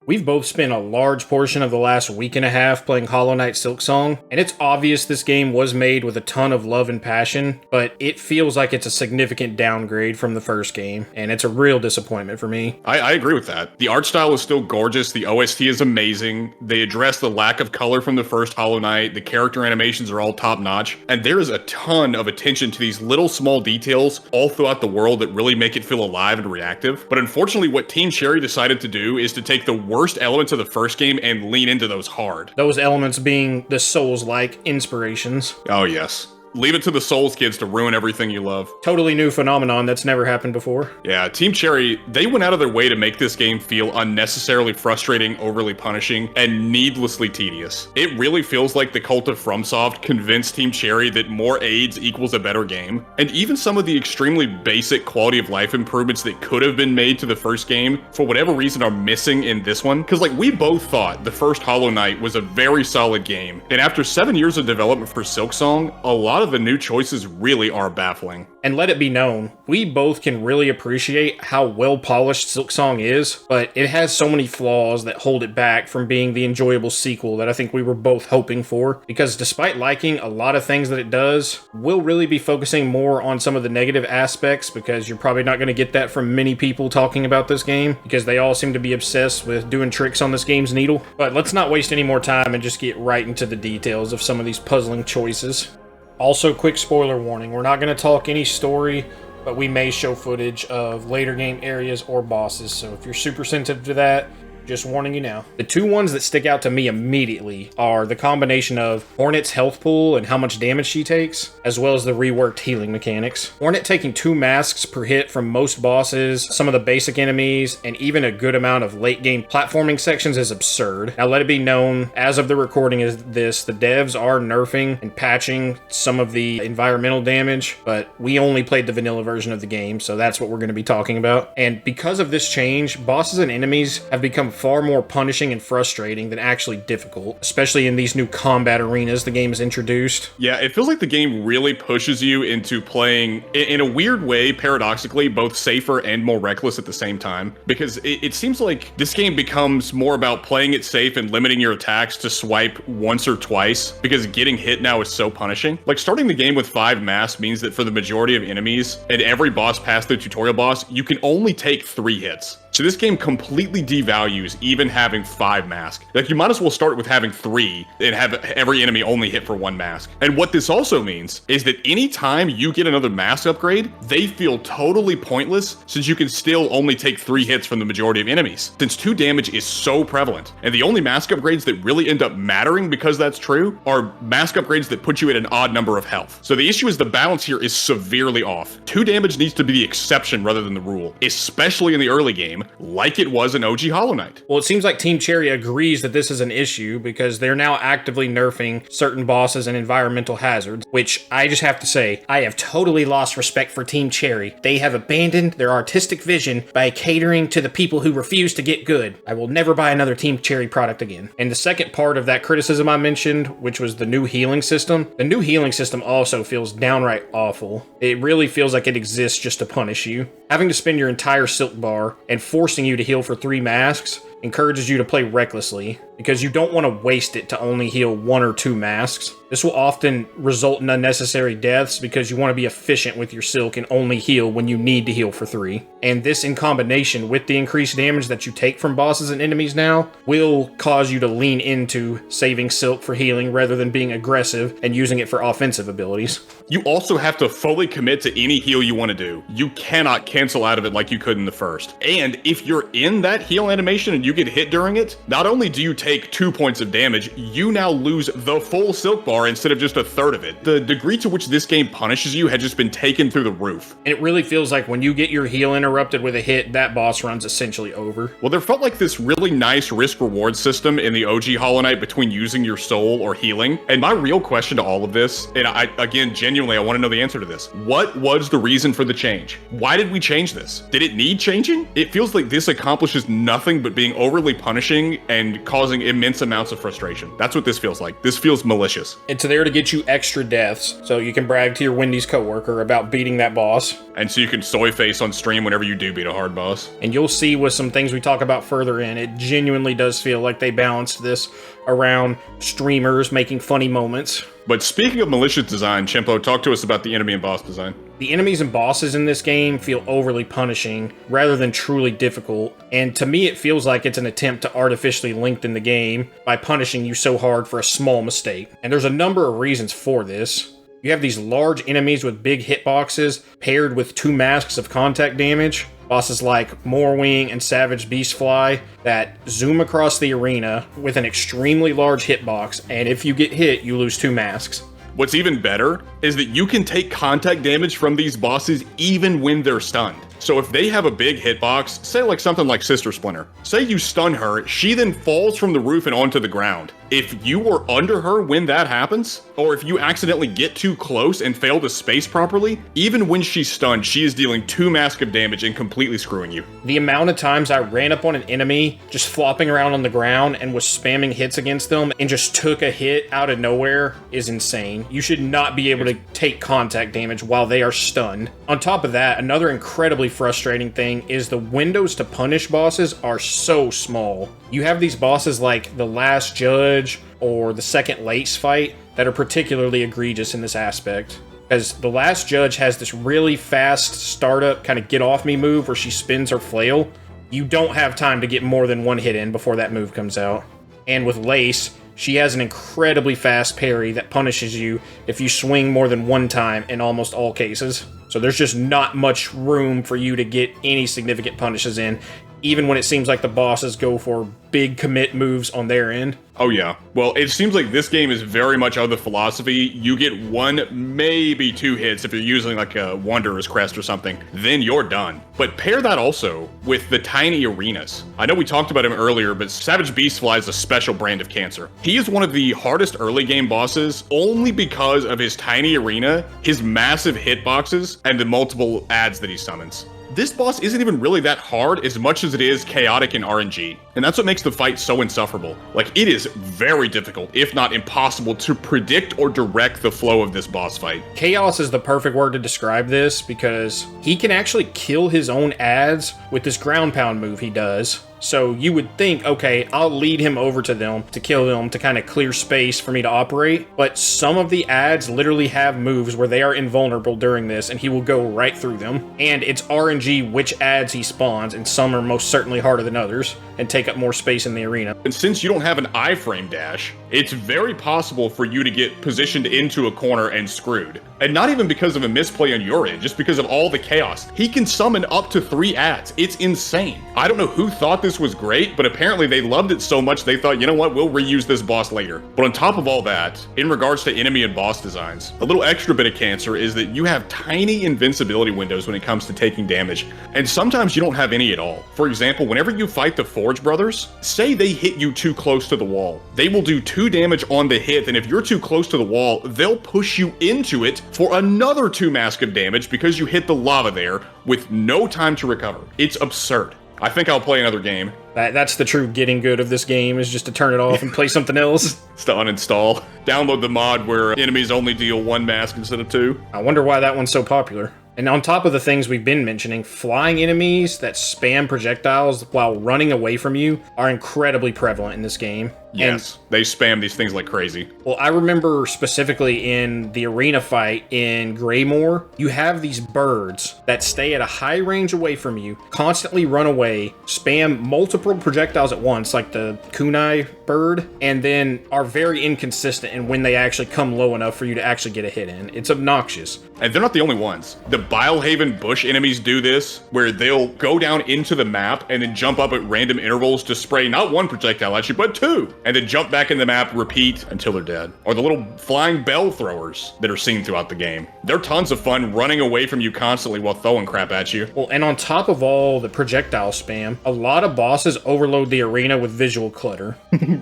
We've both spent a large portion of the last week and a half playing Hollow Knight Silksong, and it's obvious this game was made with a ton of love and passion, but it feels like it's a significant downgrade from the first game, and it's a real disappointment for me. I agree with that. The art style is still gorgeous, the OST is amazing, they address the lack of color from the first Hollow Knight, the character animations are all top-notch, and there is a ton of attention to these little small details all throughout the world that really make it feel alive and reactive. But unfortunately, what Team Cherry decided to do is to take the worst elements of the first game and lean into those hard. Those elements being the Souls-like inspirations. Oh yes. Leave it to the Souls kids to ruin everything you love. Totally new phenomenon that's never happened before. Yeah, Team Cherry, they went out of their way to make this game feel unnecessarily frustrating, overly punishing, and needlessly tedious. It really feels like the cult of FromSoft convinced Team Cherry that more aids equals a better game, and even some of the extremely basic quality of life improvements that could have been made to the first game, for whatever reason are missing in this one. Because like, we both thought the first Hollow Knight was a very solid game, and after 7 years of development for Silksong, a lot of the new choices really are baffling. And let it be known, we both can really appreciate how well polished Silksong is, but it has so many flaws that hold it back from being the enjoyable sequel that I think we were both hoping for. Because despite liking a lot of things that it does, we'll really be focusing more on some of the negative aspects, because you're probably not going to get that from many people talking about this game, because they all seem to be obsessed with doing tricks on this game's needle. But let's not waste any more time and just get right into the details of some of these puzzling choices. Also, quick spoiler warning, we're not going to talk any story, but we may show footage of later game areas or bosses, so if you're super sensitive to that, just warning you now. The two ones that stick out to me immediately are the combination of Hornet's health pool and how much damage she takes, as well as the reworked healing mechanics. Hornet taking 2 masks per hit from most bosses, some of the basic enemies, and even a good amount of late game platforming sections is absurd. Now let it be known, as of the recording of this, the devs are nerfing and patching some of the environmental damage, but we only played the vanilla version of the game, so that's what we're going to be talking about. And because of this change, bosses and enemies have become far more punishing and frustrating than actually difficult, especially in these new combat arenas the game has introduced. Yeah, it feels like the game really pushes you into playing, in a weird way, paradoxically, both safer and more reckless at the same time, because it seems like this game becomes more about playing it safe and limiting your attacks to swipe once or twice, because getting hit now is so punishing. Like, starting the game with 5 masks means that for the majority of enemies, and every boss past the tutorial boss, you can only take 3 hits. So this game completely devalues even having 5 masks. Like, you might as well start with having 3 and have every enemy only hit for 1 mask. And what this also means is that anytime you get another mask upgrade, they feel totally pointless, since you can still only take 3 hits from the majority of enemies, since 2 damage is so prevalent. And the only mask upgrades that really end up mattering because that's true are mask upgrades that put you at an odd number of health. So the issue is the balance here is severely off. 2 damage needs to be the exception rather than the rule, especially in the early game, like it was in OG Hollow Knight. Well, it seems like Team Cherry agrees that this is an issue, because they're now actively nerfing certain bosses and environmental hazards, which I just have to say, I have totally lost respect for Team Cherry. They have abandoned their artistic vision by catering to the people who refuse to get good. I will never buy another Team Cherry product again. And the second part of that criticism I mentioned, which was the new healing system, the new healing system also feels downright awful. It really feels like it exists just to punish you. Having to spend your entire silk bar and forcing you to heal for 3 masks encourages you to play recklessly, because you don't want to waste it to only heal 1 or 2 masks. This will often result in unnecessary deaths because you want to be efficient with your silk and only heal when you need to heal for 3. And this, in combination with the increased damage that you take from bosses and enemies now, will cause you to lean into saving silk for healing rather than being aggressive and using it for offensive abilities. You also have to fully commit to any heal you want to do. You cannot cancel out of it like you could in the first. And if you're in that heal animation and you get hit during it, not only do you take 2 points of damage, you now lose the full silk bar instead of just a third of it. The degree to which this game punishes you had just been taken through the roof. And it really feels like when you get your heal interrupted with a hit, that boss run's essentially over. Well, there felt like this really nice risk-reward system in the OG Hollow Knight between using your soul or healing. And my real question to all of this, and again, genuinely, I want to know the answer to this. What was the reason for the change? Why did we change this? Did it need changing? It feels like this accomplishes nothing but being overly punishing and causing immense amounts of frustration. That's what this feels like. This feels malicious. It's there to get you extra deaths, so you can brag to your Wendy's coworker about beating that boss. And so you can soy face on stream whenever you do beat a hard boss. And you'll see with some things we talk about further in, it genuinely does feel like they balanced this around streamers making funny moments. But speaking of malicious design, Chimpo, talk to us about the enemy and boss design. The enemies and bosses in this game feel overly punishing rather than truly difficult, and to me it feels like it's an attempt to artificially lengthen the game by punishing you so hard for a small mistake. And there's a number of reasons for this. You have these large enemies with big hitboxes paired with 2 masks of contact damage. Bosses like Morwing and Savage Beastfly that zoom across the arena with an extremely large hitbox, and if you get hit, you lose 2 masks. What's even better is that you can take contact damage from these bosses even when they're stunned. So if they have a big hitbox, say like something like Sister Splinter, say you stun her, she then falls from the roof and onto the ground. If you were under her when that happens, or if you accidentally get too close and fail to space properly, even when she's stunned, she is dealing 2 mask of damage and completely screwing you. The amount of times I ran up on an enemy, just flopping around on the ground and was spamming hits against them and just took a hit out of nowhere is insane. You should not be able to take contact damage while they are stunned. On top of that, another incredibly frustrating thing is the windows to punish bosses are so small. You have these bosses like the Last Judge or the Second Lace fight that are particularly egregious in this aspect. Because the Last Judge has this really fast startup kind of get off me move where she spins her flail. You don't have time to get more than 1 hit in before that move comes out. And with Lace, she has an incredibly fast parry that punishes you if you swing more than 1 time in almost all cases. So there's just not much room for you to get any significant punishes in, even when it seems like the bosses go for big commit moves on their end. Oh yeah. Well, it seems like this game is very much of the philosophy, you get 1, maybe 2 hits if you're using like a Wanderer's Crest or something, then you're done. But pair that also with the tiny arenas. I know we talked about him earlier, but Savage Beastfly is a special brand of cancer. He is one of the hardest early game bosses only because of his tiny arena, his massive hitboxes, and the multiple adds that he summons. This boss isn't even really that hard as much as it is chaotic and RNG. And that's what makes the fight so insufferable. Like, it is very difficult, if not impossible, to predict or direct the flow of this boss fight. Chaos is the perfect word to describe this because he can actually kill his own adds with this ground pound move he does. So you would think, okay, I'll lead him over to them to kill them to kind of clear space for me to operate. But some of the adds literally have moves where they are invulnerable during this and he will go right through them. And it's RNG which adds he spawns, and some are most certainly harder than others and take up more space in the arena. And since you don't have an iframe dash, it's very possible for you to get positioned into a corner and screwed. And not even because of a misplay on your end, just because of all the chaos. He can summon up to 3 adds. It's insane. I don't know who thought this was great, but apparently they loved it so much they thought, you know what, we'll reuse this boss later. But on top of all that, in regards to enemy and boss designs, a little extra bit of cancer is that you have tiny invincibility windows when it comes to taking damage, and sometimes you don't have any at all. For example, whenever you fight the Forge Brothers, say they hit you too close to the wall. They will do 2 damage on the hit, and if you're too close to the wall, they'll push you into it for another 2 mask of damage because you hit the lava there with no time to recover. It's absurd. I think I'll play another game. That's the true getting good of this game, is just to turn it off and play something else. It's to uninstall. Download the mod where enemies only deal 1 mask instead of 2. I wonder why that one's so popular. And on top of the things we've been mentioning, flying enemies that spam projectiles while running away from you are incredibly prevalent in this game. Yes, they spam these things like crazy. Well, I remember specifically in the arena fight in Greymoor, you have these birds that stay at a high range away from you, constantly run away, spam multiple projectiles at once, like the kunai bird, and then are very inconsistent in when they actually come low enough for you to actually get a hit in. It's obnoxious. And they're not the only ones. The Bilehaven bush enemies do this, where they'll go down into the map and then jump up at random intervals to spray not 1 projectile at you, but 2. And then jump back in the map, repeat until they're dead. Or the little flying bell throwers that are seen throughout the game. They're tons of fun running away from you constantly while throwing crap at you. Well, and on top of all the projectile spam, a lot of bosses overload the arena with visual clutter.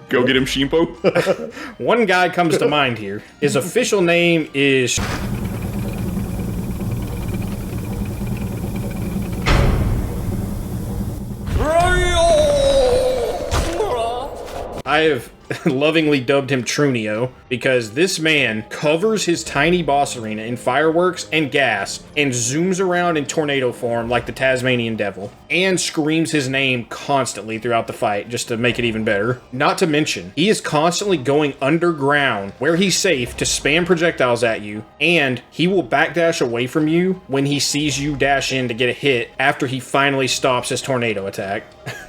Go get him, Shimpo. One guy comes to mind here. His official name is... I have lovingly dubbed him Trunio because this man covers his tiny boss arena in fireworks and gas and zooms around in tornado form like the Tasmanian devil and screams his name constantly throughout the fight just to make it even better. Not to mention, he is constantly going underground where he's safe to spam projectiles at you, and he will backdash away from you when he sees you dash in to get a hit after he finally stops his tornado attack.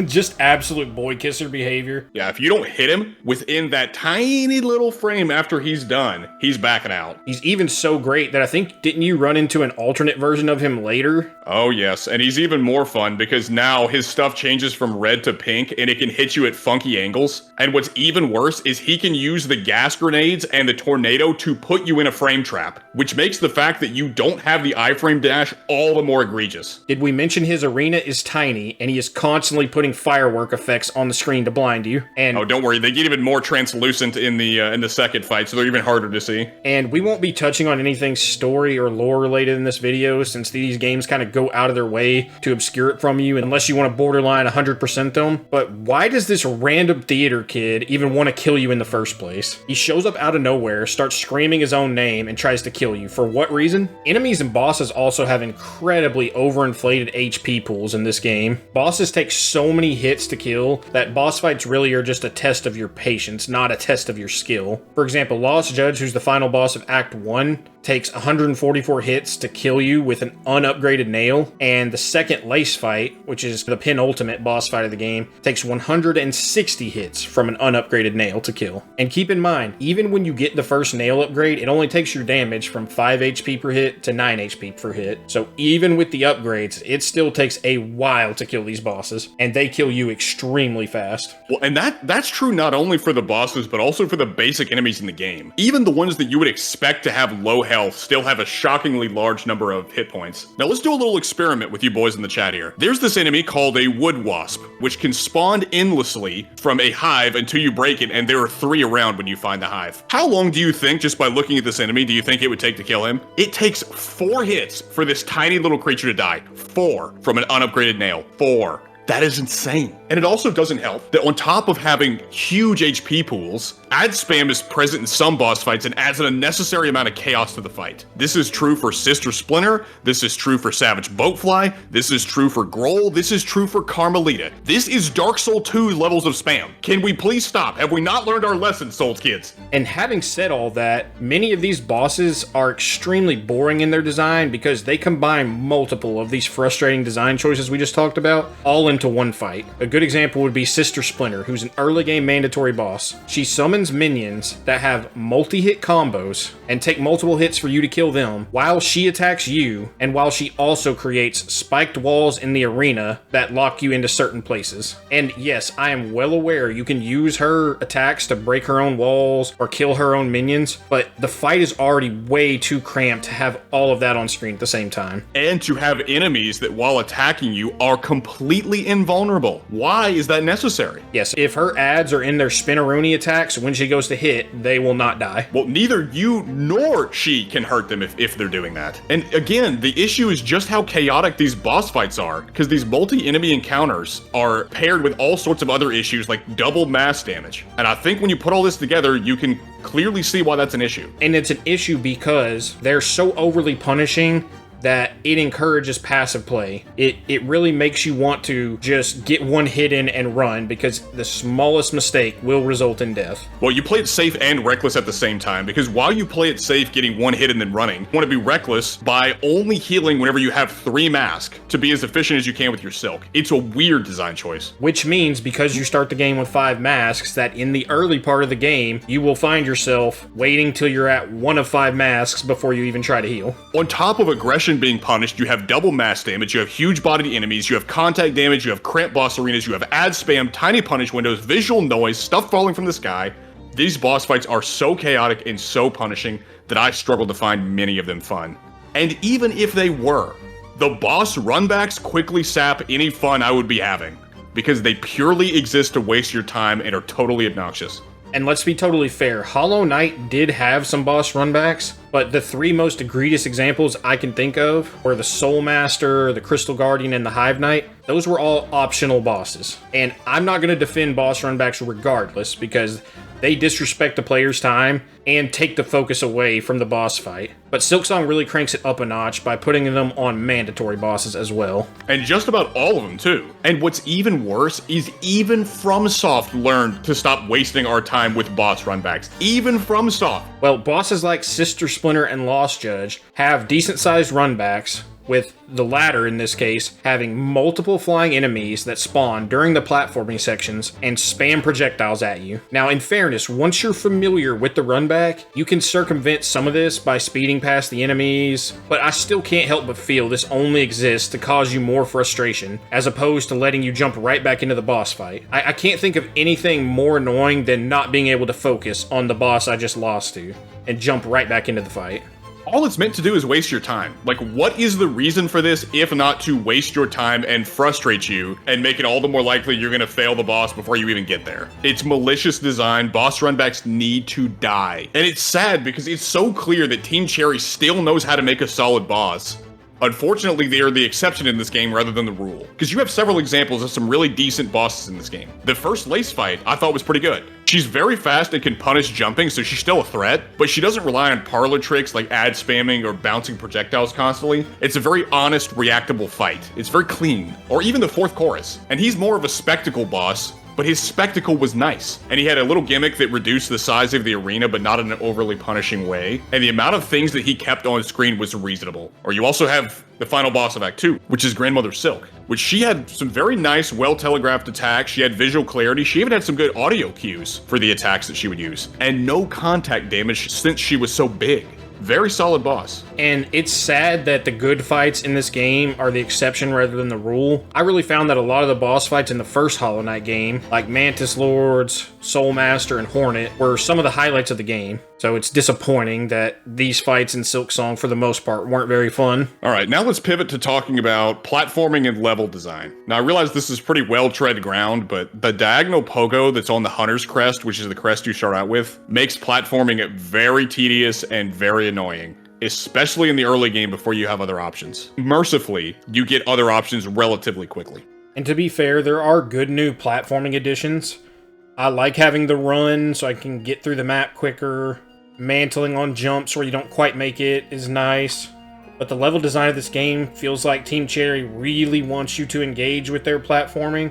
Just absolute boy kisser behavior. Yeah, if you don't hit him within that tiny little frame after he's done, he's backing out. He's even so great that I think, didn't you run into an alternate version of him later? Oh yes, and he's even more fun because now his stuff changes from red to pink and it can hit you at funky angles. And what's even worse is he can use the gas grenades and the tornado to put you in a frame trap, which makes the fact that you don't have the iframe dash all the more egregious. Did we mention his arena is tiny and he is constantly putting firework effects on the screen to blind you? And oh, don't worry, they get even more translucent in the second fight, so they're even harder to see. And we won't be touching on anything story or lore related in this video, since these games kind of go out of their way to obscure it from you unless you want to borderline 100% them. But why does this random theater kid even want to kill you in the first place? He shows up out of nowhere, starts screaming his own name, and tries to kill you. For what reason? Enemies and bosses also have incredibly overinflated HP pools in this game. Bosses take so many hits to kill that boss fights really are just a test of your patience, not a test of your skill. For example, Lost Judge, who's the final boss of Act 1, takes 144 hits to kill you with an unupgraded nail, and the second Lace fight, which is the penultimate boss fight of the game, takes 160 hits from an unupgraded nail to kill. And keep in mind, even when you get the first nail upgrade, it only takes your damage from 5 HP per hit to 9 HP per hit. So even with the upgrades, it still takes a while to kill these bosses, and they kill you extremely fast. Well, and that's true not only for the bosses, but also for the basic enemies in the game. Even the ones that you would expect to have low health still have a shockingly large number of hit points. Now let's do a little experiment with you boys in the chat here. There's this enemy called a wood wasp, which can spawn endlessly from a hive until you break it, and there are 3 around when you find the hive. How long do you think, just by looking at this enemy, do you think it would take to kill him? It takes 4 hits for this tiny little creature to die. 4 from an unupgraded nail. 4. That is insane. And it also doesn't help that on top of having huge HP pools, ad spam is present in some boss fights and adds an unnecessary amount of chaos to the fight. This is true for Sister Splinter, this is true for Savage Boatfly, this is true for Groll, this is true for Carmelita. This is Dark Souls 2 levels of spam. Can we please stop? Have we not learned our lesson, Souls kids? And having said all that, many of these bosses are extremely boring in their design because they combine multiple of these frustrating design choices we just talked about, all into one fight. A good example would be Sister Splinter, who's an early game mandatory boss. She summons minions that have multi-hit combos and take multiple hits for you to kill them while she attacks you, and while she also creates spiked walls in the arena that lock you into certain places. And yes, I am well aware you can use her attacks to break her own walls or kill her own minions, but the fight is already way too cramped to have all of that on screen at the same time. And to have enemies that while attacking you are completely invulnerable. Why is that necessary? Yes, if her ads are in their spinneroonie attacks, when she goes to hit, they will not die. Well, neither you nor she can hurt them if they're doing that. And again, the issue is just how chaotic these boss fights are, because these multi-enemy encounters are paired with all sorts of other issues like double mass damage. And I think when you put all this together, you can clearly see why that's an issue. And it's an issue because they're so overly punishing that it encourages passive play. It really makes you want to just get one hit in and run, because the smallest mistake will result in death. Well, you play it safe and reckless at the same time, because while you play it safe getting one hit and then running, you want to be reckless by only healing whenever you have 3 masks to be as efficient as you can with your silk. It's a weird design choice. Which means, because you start the game with 5 masks, that in the early part of the game, you will find yourself waiting till you're at 1 of 5 masks before you even try to heal. On top of aggression being punished, you have double mass damage, you have huge bodied enemies, you have contact damage, you have cramped boss arenas, you have ad spam, tiny punish windows, visual noise, stuff falling from the sky. These boss fights are so chaotic and so punishing that I struggle to find many of them fun. And even if they were, the boss runbacks quickly sap any fun I would be having, because they purely exist to waste your time and are totally obnoxious. And let's be totally fair, Hollow Knight did have some boss runbacks, but the three most egregious examples I can think of were the Soul Master, the Crystal Guardian, and the Hive Knight. Those were all optional bosses. And I'm not going to defend boss runbacks regardless, because they disrespect the player's time and take the focus away from the boss fight. But Silksong really cranks it up a notch by putting them on mandatory bosses as well. And just about all of them, too. And what's even worse is even FromSoft learned to stop wasting our time with boss runbacks. Even FromSoft. Well, bosses like Sister Splinter and Lost Judge have decent-sized runbacks, with the latter, in this case, having multiple flying enemies that spawn during the platforming sections and spam projectiles at you. Now, in fairness, once you're familiar with the runback, you can circumvent some of this by speeding past the enemies, but I still can't help but feel this only exists to cause you more frustration, as opposed to letting you jump right back into the boss fight. I can't think of anything more annoying than not being able to focus on the boss I just lost to, and jump right back into the fight. All it's meant to do is waste your time. Like, what is the reason for this if not to waste your time and frustrate you and make it all the more likely you're gonna fail the boss before you even get there? It's malicious design. Boss runbacks need to die. And it's sad because it's so clear that Team Cherry still knows how to make a solid boss. Unfortunately, they are the exception in this game rather than the rule, because you have several examples of some really decent bosses in this game. The first Lace fight I thought was pretty good. She's very fast and can punish jumping, so she's still a threat, but she doesn't rely on parlor tricks like ad spamming or bouncing projectiles constantly. It's a very honest, reactable fight. It's very clean. Or even the fourth chorus. And he's more of a spectacle boss, but his spectacle was nice. And he had a little gimmick that reduced the size of the arena, but not in an overly punishing way. And the amount of things that he kept on screen was reasonable. Or you also have the final boss of Act 2, which is Grandmother Silk, which she had some very nice, well-telegraphed attacks. She had visual clarity. She even had some good audio cues for the attacks that she would use. And no contact damage since she was so big. Very solid boss. And it's sad that the good fights in this game are the exception rather than the rule. I really found that a lot of the boss fights in the first Hollow Knight game, like Mantis Lords, Soul Master, and Hornet, were some of the highlights of the game. So it's disappointing that these fights in Silksong, for the most part, weren't very fun. Alright, now let's pivot to talking about platforming and level design. Now I realize this is pretty well-tread ground, but the diagonal pogo that's on the Hunter's Crest, which is the crest you start out with, makes platforming very tedious and very annoying, especially in the early game before you have other options. Mercifully, you get other options relatively quickly. And to be fair, there are good new platforming additions. I like having the run so I can get through the map quicker. Mantling on jumps where you don't quite make it is nice. But the level design of this game feels like Team Cherry really wants you to engage with their platforming.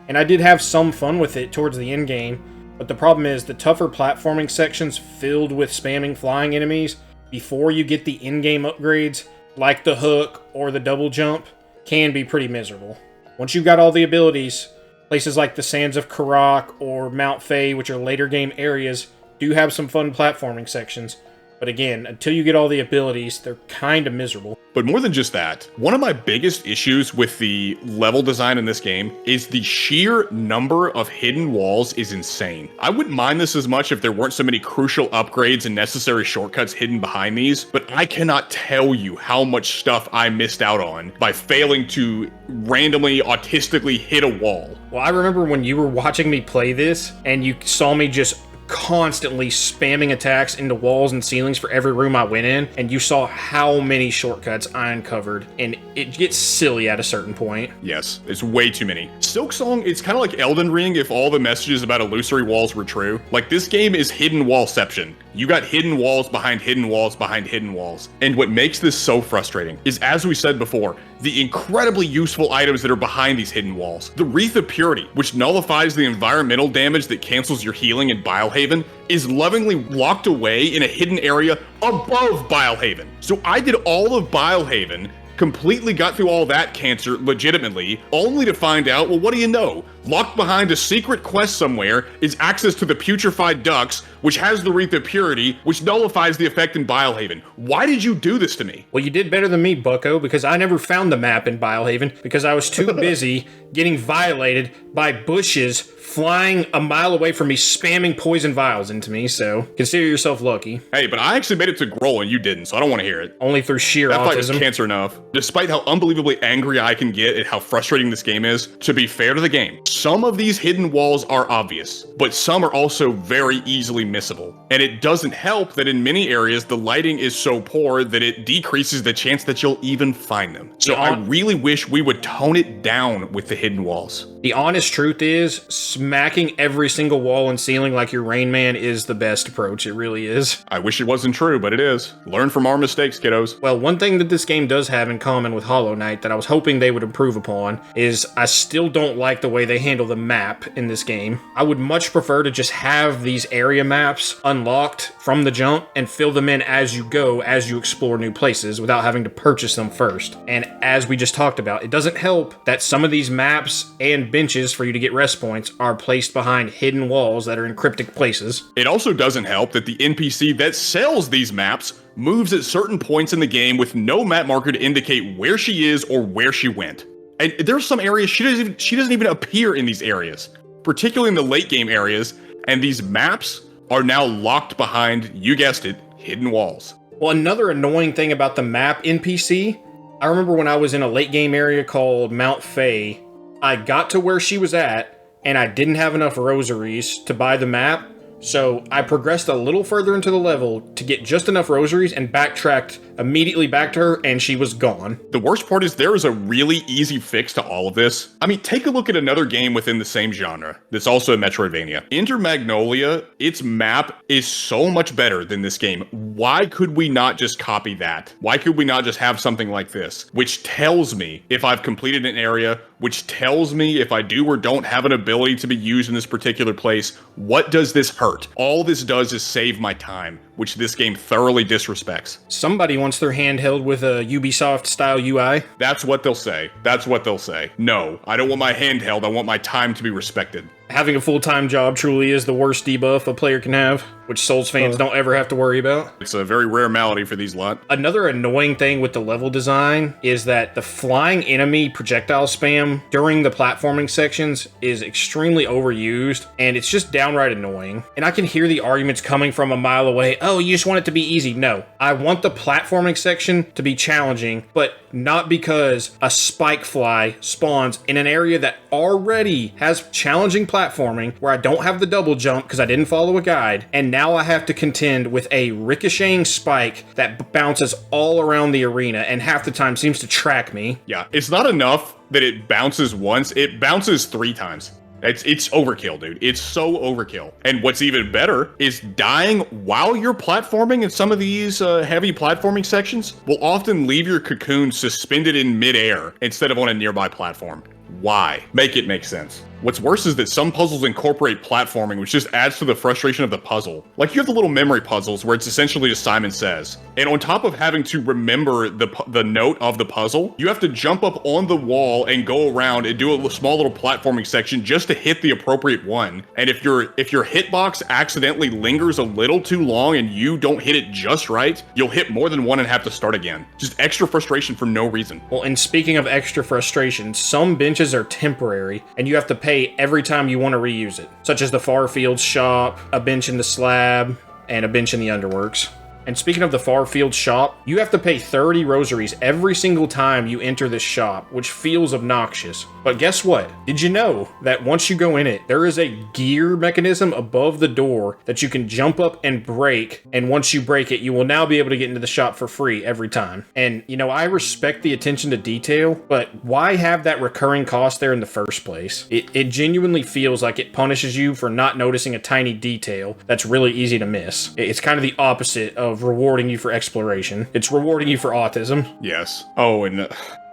And I did have some fun with it towards the end game. But the problem is the tougher platforming sections filled with spamming flying enemies before you get the in-game upgrades, like the hook or the double jump, can be pretty miserable. Once you've got all the abilities, places like the Sands of Karak or Mount Faye, which are later game areas, do have some fun platforming sections. But again, until you get all the abilities, they're kind of miserable. But more than just that, one of my biggest issues with the level design in this game is the sheer number of hidden walls is insane. I wouldn't mind this as much if there weren't so many crucial upgrades and necessary shortcuts hidden behind these, but I cannot tell you how much stuff I missed out on by failing to randomly, autistically hit a wall. Well, I remember when you were watching me play this, and you saw me just constantly spamming attacks into walls and ceilings for every room I went in, and you saw how many shortcuts I uncovered, and it gets silly at a certain point. Yes, it's way too many. Silksong, it's kind of like Elden Ring if all the messages about illusory walls were true. Like, this game is hidden wallception. You got hidden walls behind hidden walls behind hidden walls. And what makes this so frustrating is, as we said before, the incredibly useful items that are behind these hidden walls. The Wreath of Purity, which nullifies the environmental damage that cancels your healing in Bilehaven, is lovingly locked away in a hidden area above Bilehaven. So I did all of Bilehaven, completely got through all that cancer legitimately, only to find out, well, what do you know? Locked behind a secret quest somewhere is access to the Putrefied Ducks, which has the Wreath of Purity, which nullifies the effect in Bilehaven. Why did you do this to me? Well, you did better than me, bucko, because I never found the map in Bilehaven because I was too busy getting violated by bushes flying a mile away from me, spamming poison vials into me, so consider yourself lucky. Hey, but I actually made it to Grohl and you didn't, so I don't want to hear it. Only through sheer That fight was autism. cancer enough. Despite how unbelievably angry I can get at how frustrating this game is, to be fair to the game, some of these hidden walls are obvious, but some are also very easily missable. And it doesn't help that in many areas the lighting is so poor that it decreases the chance that you'll even find them. So I really wish we would tone it down with the hidden walls. The honest truth is, smacking every single wall and ceiling like your Rain Man is the best approach. It really is. I wish it wasn't true, but it is. Learn from our mistakes, kiddos. Well, one thing that this game does have in common with Hollow Knight that I was hoping they would improve upon is I still don't like the way they handle the map in this game. I would much prefer to just have these area maps unlocked from the jump and fill them in as you go, as you explore new places without having to purchase them first. And as we just talked about, it doesn't help that some of these maps and benches for you to get rest points are placed behind hidden walls that are in cryptic places. It also doesn't help that the NPC that sells these maps moves at certain points in the game with no map marker to indicate where she is or where she went. And there's some areas she doesn't even appear in these areas, particularly in the late game areas, and these maps are now locked behind, you guessed it, hidden walls. Well, another annoying thing about the map NPC, I remember when I was in a late game area called Mount Fae, I got to where she was at, and I didn't have enough rosaries to buy the map, so I progressed a little further into the level to get just enough rosaries and backtracked immediately back to her, and she was gone. The worst part is there is a really easy fix to all of this. I mean, take a look at another game within the same genre that's also a Metroidvania. Inter Magnolia, its map is so much better than this game. Why could we not just copy that? Why could we not just have something like this? Which tells me if I've completed an area, which tells me if I do or don't have an ability to be used in this particular place, what does this hurt? All this does is save my time, which this game thoroughly disrespects. Somebody wants their handheld with a Ubisoft-style UI. That's what they'll say. That's what they'll say. No, I don't want my handheld. I want my time to be respected. Having a full-time job truly is the worst debuff a player can have, which Souls fans don't ever have to worry about. It's a very rare malady for these lot. Another annoying thing with the level design is that the flying enemy projectile spam during the platforming sections is extremely overused, and it's just downright annoying. And I can hear the arguments coming from a mile away, oh, you just want it to be easy. No, I want the platforming section to be challenging, but not because a spike fly spawns in an area that already has challenging platforming where I don't have the double jump because I didn't follow a guide, and now I have to contend with a ricocheting spike that bounces all around the arena and half the time seems to track me. Yeah, it's not enough that it bounces once, it bounces 3 times. It's overkill, dude. It's so overkill. And what's even better is dying while you're platforming in some of these heavy platforming sections will often leave your cocoon suspended in midair instead of on a nearby platform. Why? Make it make sense. What's worse is that some puzzles incorporate platforming, which just adds to the frustration of the puzzle. Like you have the little memory puzzles where it's essentially just Simon Says. And on top of having to remember the note of the puzzle, you have to jump up on the wall and go around and do a small little platforming section just to hit the appropriate one. And if your hitbox accidentally lingers a little too long and you don't hit it just right, you'll hit more than one and have to start again. Just extra frustration for no reason. Well, and speaking of extra frustration, some benches are temporary and you have to pay every time you want to reuse it, such as the Farfield shop, a bench in the slab, and a bench in the Underworks. And speaking of the Farfield shop, you have to pay 30 rosaries every single time you enter this shop, which feels obnoxious. But guess what? Did you know that once you go in it, there is a gear mechanism above the door that you can jump up and break, and once you break it, you will now be able to get into the shop for free every time. And, you know, I respect the attention to detail, but why have that recurring cost there in the first place? It genuinely feels like it punishes you for not noticing a tiny detail that's really easy to miss. It's kind of the opposite of rewarding you for exploration. It's rewarding you for autism. Yes. Oh, and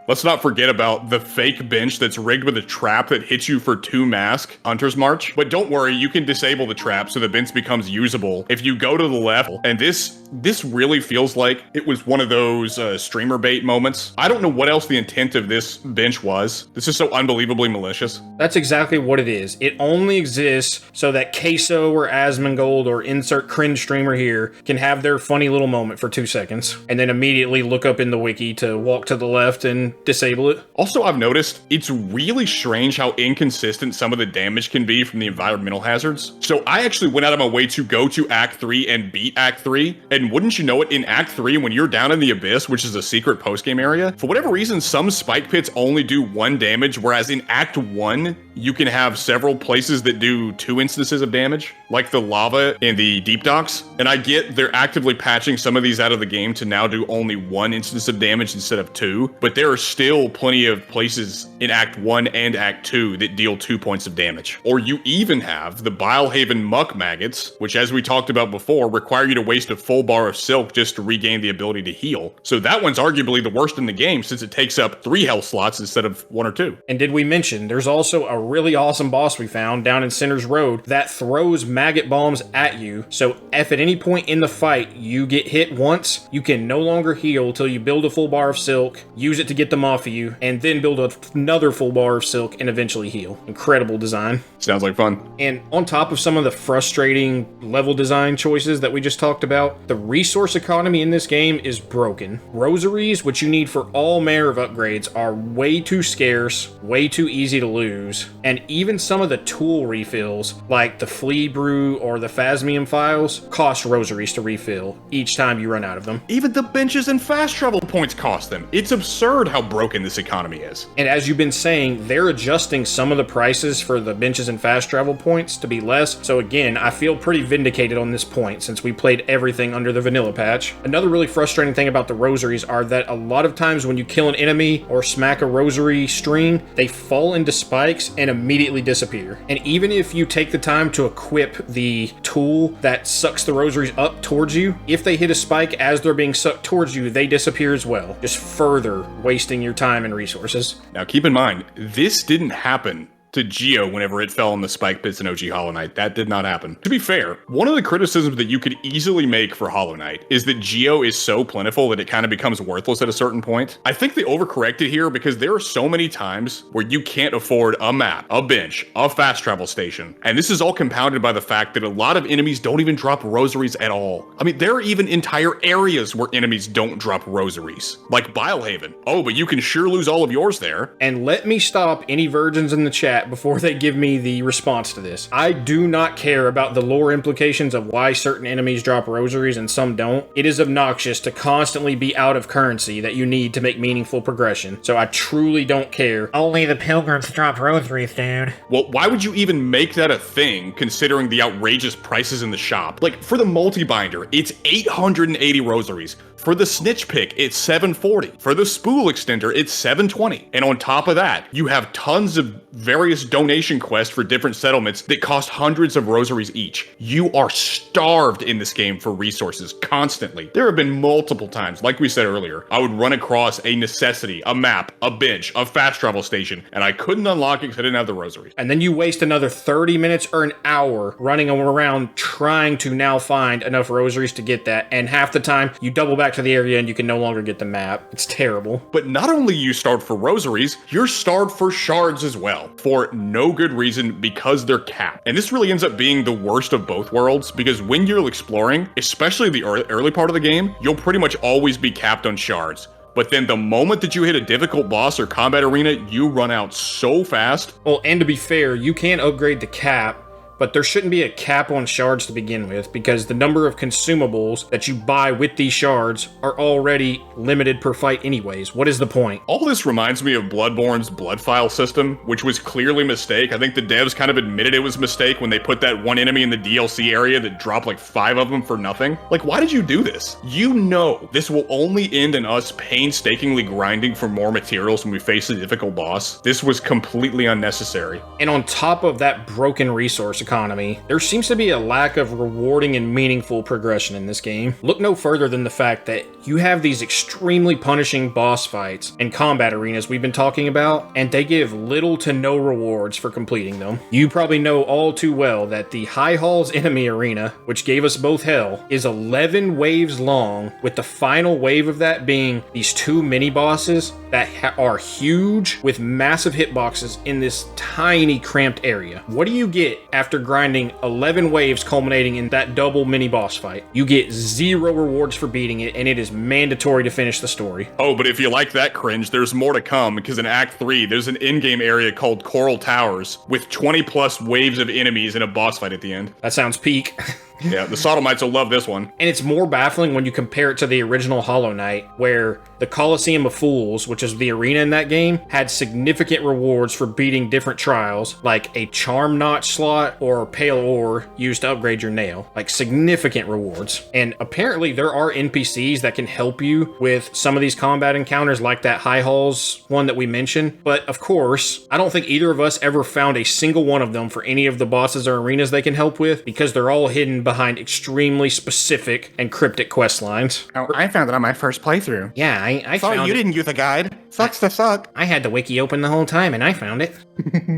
let's not forget about the fake bench that's rigged with a trap that hits you for 2 mask, Hunter's March. But don't worry, you can disable the trap so the bench becomes usable if you go to the left. And this really feels like it was one of those streamer bait moments. I don't know what else the intent of this bench was. This is so unbelievably malicious. That's exactly what it is. It only exists so that Queso or Asmongold or insert cringe streamer here can have their funny little moment for 2 seconds and then immediately look up in the wiki to walk to the left and can disable it. Also, I've noticed it's really strange how inconsistent some of the damage can be from the environmental hazards. So I actually went out of my way to go to Act 3 and beat Act 3. And wouldn't you know it, in Act 3, when you're down in the Abyss, which is a secret postgame area, for whatever reason, some spike pits only do 1 damage, whereas in Act 1, you can have several places that do 2 instances of damage, like the lava and the deep docks. And I get they're actively patching some of these out of the game to now do only 1 instance of damage instead of 2, but there are still plenty of places in Act 1 and Act 2 that deal 2 points of damage. Or you even have the Bilehaven Muck Maggots, which, as we talked about before, require you to waste a full bar of silk just to regain the ability to heal. So that one's arguably the worst in the game, since it takes up 3 health slots instead of 1 or 2. And did we mention there's also a really awesome boss we found down in Center's Road that throws maggot bombs at you, so if at any point in the fight you get hit once, you can no longer heal till you build a full bar of silk, use it to get them off of you, and then build another full bar of silk and eventually heal. Incredible design. Sounds like fun. And on top of some of the frustrating level design choices that we just talked about, the resource economy in this game is broken. Rosaries, which you need for all manner of upgrades, are way too scarce, way too easy to lose, and even some of the tool refills, like the Flea Brew or the Phasmium Files, cost rosaries to refill each time you run out of them. Even the benches and fast travel points cost them. It's absurd how broken this economy is. And as you've been saying, they're adjusting some of the prices for the benches and fast travel points to be less. So again, I feel pretty vindicated on this point since we played everything under the vanilla patch. Another really frustrating thing about the rosaries are that a lot of times when you kill an enemy or smack a rosary string, they fall into spikes and immediately disappear. And even if you take the time to equip the tool that sucks the rosaries up towards you, if they hit a spike as they're being sucked towards you, they disappear as well, just further wasting your time and resources. Now keep in mind, this didn't happen to Geo whenever it fell in the spike pits in OG Hollow Knight. That did not happen. To be fair, one of the criticisms that you could easily make for Hollow Knight is that Geo is so plentiful that it kind of becomes worthless at a certain point. I think they overcorrected here because there are so many times where you can't afford a map, a bench, a fast travel station. And this is all compounded by the fact that a lot of enemies don't even drop rosaries at all. I mean, there are even entire areas where enemies don't drop rosaries, like Bilehaven. Oh, but you can sure lose all of yours there. And let me stop any virgins in the chat before they give me the response to this. I do not care about the lore implications of why certain enemies drop rosaries and some don't. It is obnoxious to constantly be out of currency that you need to make meaningful progression, so I truly don't care. Only the pilgrims drop rosaries, dude. Well, why would you even make that a thing, considering the outrageous prices in the shop? Like, for the multi-binder, it's 880 rosaries. For the snitch pick, it's 740. For the spool extender, it's 720. And on top of that, you have tons of various donation quests for different settlements that cost hundreds of rosaries each. You are starved in this game for resources constantly. There have been multiple times, like we said earlier, I would run across a necessity, a map, a bench, a fast travel station, and I couldn't unlock it because I didn't have the rosaries. And then you waste another 30 minutes or an hour running around trying to now find enough rosaries to get that, and half the time you double back to the area and you can no longer get the map. It's terrible. But not only you starved for rosaries, you're starved for shards as well, for no good reason because they're capped. And this really ends up being the worst of both worlds, because when you're exploring, especially the early part of the game, you'll pretty much always be capped on shards. But then the moment that you hit a difficult boss or combat arena, you run out so fast. Well, and to be fair, you can upgrade the cap, but there shouldn't be a cap on shards to begin with, because the number of consumables that you buy with these shards are already limited per fight anyways. What is the point? All this reminds me of Bloodborne's blood file system, which was clearly a mistake. I think the devs kind of admitted it was a mistake when they put that one enemy in the DLC area that dropped like 5 of them for nothing. Like, why did you do this? You know this will only end in us painstakingly grinding for more materials when we face a difficult boss. This was completely unnecessary. And on top of that broken resource economy, there seems to be a lack of rewarding and meaningful progression in this game. Look no further than the fact that you have these extremely punishing boss fights and combat arenas we've been talking about, and they give little to no rewards for completing them. You probably know all too well that the High Halls enemy arena, which gave us both hell, is 11 waves long, with the final wave of that being these 2 mini bosses that are huge with massive hitboxes in this tiny cramped area. What do you get after after grinding 11 waves culminating in that double mini-boss fight. You get 0 rewards for beating it, and it is mandatory to finish the story. Oh, but if you like that cringe, there's more to come, because in Act 3, there's an in-game area called Coral Towers, with 20 plus waves of enemies in a boss fight at the end. That sounds peak. Yeah, the Sodomites will love this one. And it's more baffling when you compare it to the original Hollow Knight, where the Coliseum of Fools, which is the arena in that game, had significant rewards for beating different trials, like a charm notch slot or pale ore used to upgrade your nail. Like, significant rewards. And apparently there are NPCs that can help you with some of these combat encounters, like that High Halls one that we mentioned. But of course, I don't think either of us ever found a single one of them for any of the bosses or arenas they can help with, because they're all hidden behind extremely specific and cryptic quest lines. Oh, I found it on my first playthrough. Yeah, I Sorry, found you it. didn't use a guide. Sucks to suck. I had the wiki open the whole time and I found it.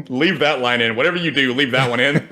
Leave that line in. Whatever you do, leave that one in.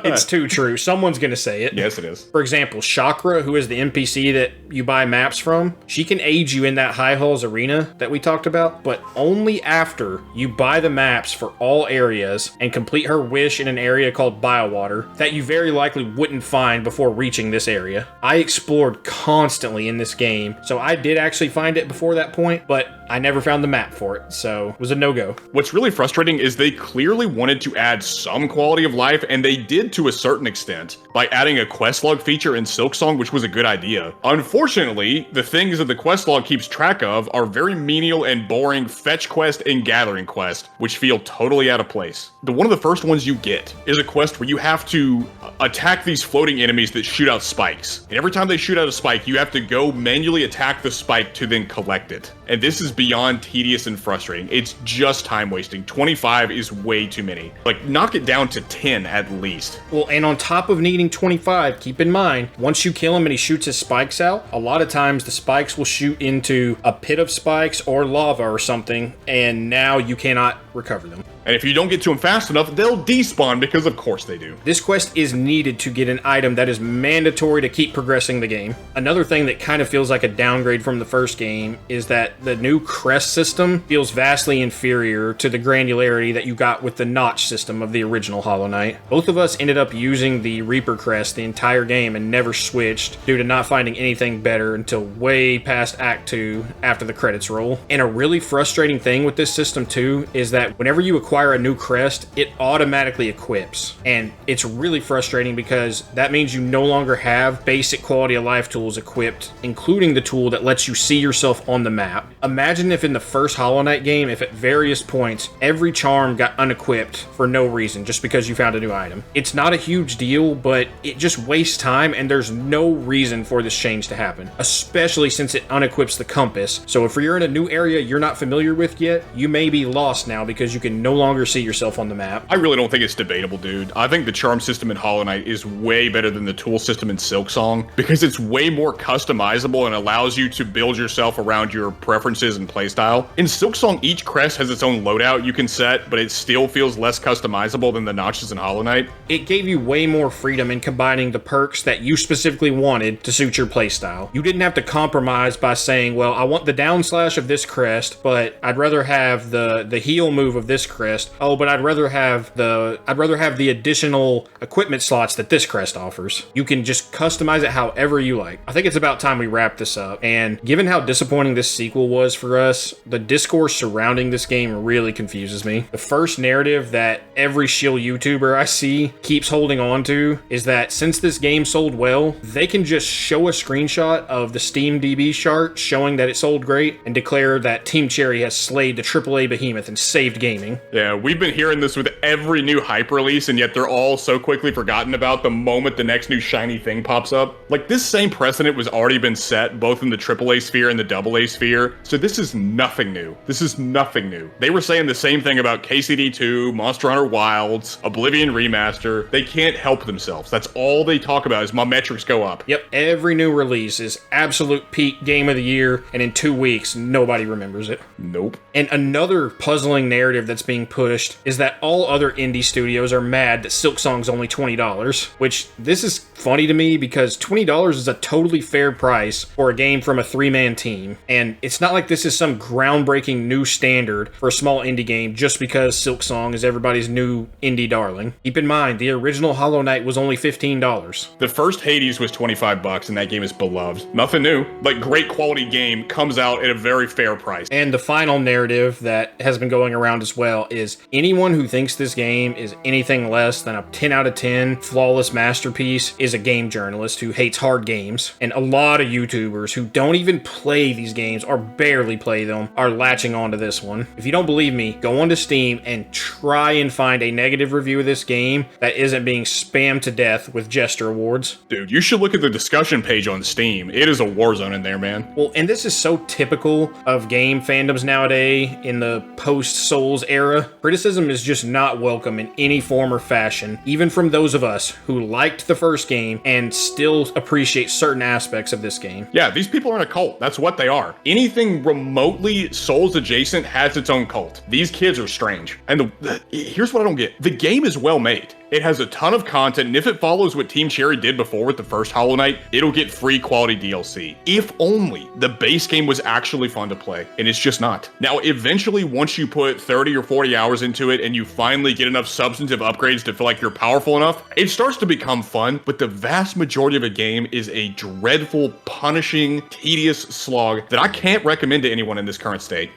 It's too true. Someone's gonna say it. Yes, it is. For example, Chakra, who is the NPC that you buy maps from, she can aid you in that High Halls arena that we talked about, but only after you buy the maps for all areas and complete her wish in an area called Biowater that you very likely wouldn't find before reaching this area. I explored constantly in this game, so I did actually find it before that point, but I never found the map for it, so it was a no-go. What's really frustrating is they clearly wanted to add some quality of life, and they did to a certain extent, by adding a quest log feature in Silksong, which was a good idea. Unfortunately, the things that the quest log keeps track of are very menial and boring fetch quest and gathering quest, which feel totally out of place. One of the first ones you get is a quest where you have to attack these floating enemies that shoot out spikes. And every time they shoot out a spike, you have to go manually attack the spike to then collect it. And this is beyond tedious and frustrating. It's just time wasting. 25 is way too many. Like, knock it down to 10 at least. Well, and on top of needing 25, keep in mind, once you kill him and he shoots his spikes out, a lot of times the spikes will shoot into a pit of spikes or lava or something, and now you cannot recover them. And if you don't get to them fast enough, they'll despawn, because of course they do. This quest is needed to get an item that is mandatory to keep progressing the game. Another thing that kind of feels like a downgrade from the first game is that the new crest system feels vastly inferior to the granularity that you got with the notch system of the original Hollow Knight. Both of us ended up using the Reaper crest the entire game and never switched due to not finding anything better until way past Act 2 after the credits roll. And a really frustrating thing with this system too is that whenever you acquire a new crest, it automatically equips. And it's really frustrating because that means you no longer have basic quality of life tools equipped, including the tool that lets you see yourself on the map. Imagine if in the first Hollow Knight game, if at various points, every charm got unequipped for no reason, just because you found a new item. It's not a huge deal, but it just wastes time, and there's no reason for this change to happen, especially since it unequips the compass. So if you're in a new area you're not familiar with yet, you may be lost now because you can no longer see yourself on the map. I really don't think it's debatable, dude. I think the charm system in Hollow Knight is way better than the tool system in Silksong, because it's way more customizable and allows you to build yourself around your preferences and playstyle. In Silksong, each crest has its own loadout you can set, but it still feels less customizable than the notches in Hollow Knight. It gave you way more freedom in combining the perks that you specifically wanted to suit your playstyle. You didn't have to compromise by saying, well, I want the down slash of this crest, but I'd rather have the heal move of this crest. Oh, but I'd rather have the additional equipment slots that this crest offers. You can just customize it however you like. I think it's about time we wrap this up. And given how disappointing this sequel was for us, the discourse surrounding this game really confuses me. The first narrative that every Shill YouTuber I see keeps holding on to is that since this game sold well, they can just show a screenshot of the Steam DB chart showing that it sold great and declare that Team Cherry has slayed the AAA behemoth and saved gaming. Yeah, we've been hearing this with every new hype release, and yet they're all so quickly forgotten about the moment the next new shiny thing pops up. Like, this same precedent was already been set both in the AAA sphere and the AA sphere, so this is nothing new. This is nothing new. They were saying the same thing about KCD2, Monster Hunter Wilds, Oblivion Remaster. They can't help themselves. That's all they talk about is my metrics go up. Yep, every new release is absolute peak game of the year, and in 2 weeks, nobody remembers it. Nope. And another puzzling narrative that's being pushed is that all other indie studios are mad that Silksong's only $20, which this is funny to me because $20 is a totally fair price for a game from a 3-man team. And it's not like this is some groundbreaking new standard for a small indie game just because Silksong is everybody's new indie darling. Keep in mind, the original Hollow Knight was only $15. The first Hades was $25 and that game is beloved. Nothing new. Like, great quality game comes out at a very fair price. And the final narrative that has been going around as well is anyone who thinks this game is anything less than a 10 out of 10 flawless masterpiece is a game journalist who hates hard games. And a lot of YouTubers who don't even play these games or barely play them are latching onto this one. If you don't believe me, go onto Steam and try and find a negative review of this game that isn't being spammed to death with gesture awards. Dude, you should look at the discussion page on Steam. It is a war zone in there, man. Well, and this is so typical of game fandoms nowadays in the post-Souls era. Criticism is just not welcome in any form or fashion, even from those of us who liked the first game and still appreciate certain aspects of this game. Yeah, these people are in a cult. That's what they are. Anything remotely Souls adjacent has its own cult. These kids are strange. And here's what I don't get. The game is well made. It has a ton of content, and if it follows what Team Cherry did before with the first Hollow Knight, it'll get free quality DLC. If only the base game was actually fun to play, and it's just not. Now, eventually, once you put 30 or 40 hours into it, and you finally get enough substantive upgrades to feel like you're powerful enough, it starts to become fun, but the vast majority of a game is a dreadful, punishing, tedious slog that I can't recommend to anyone in this current state.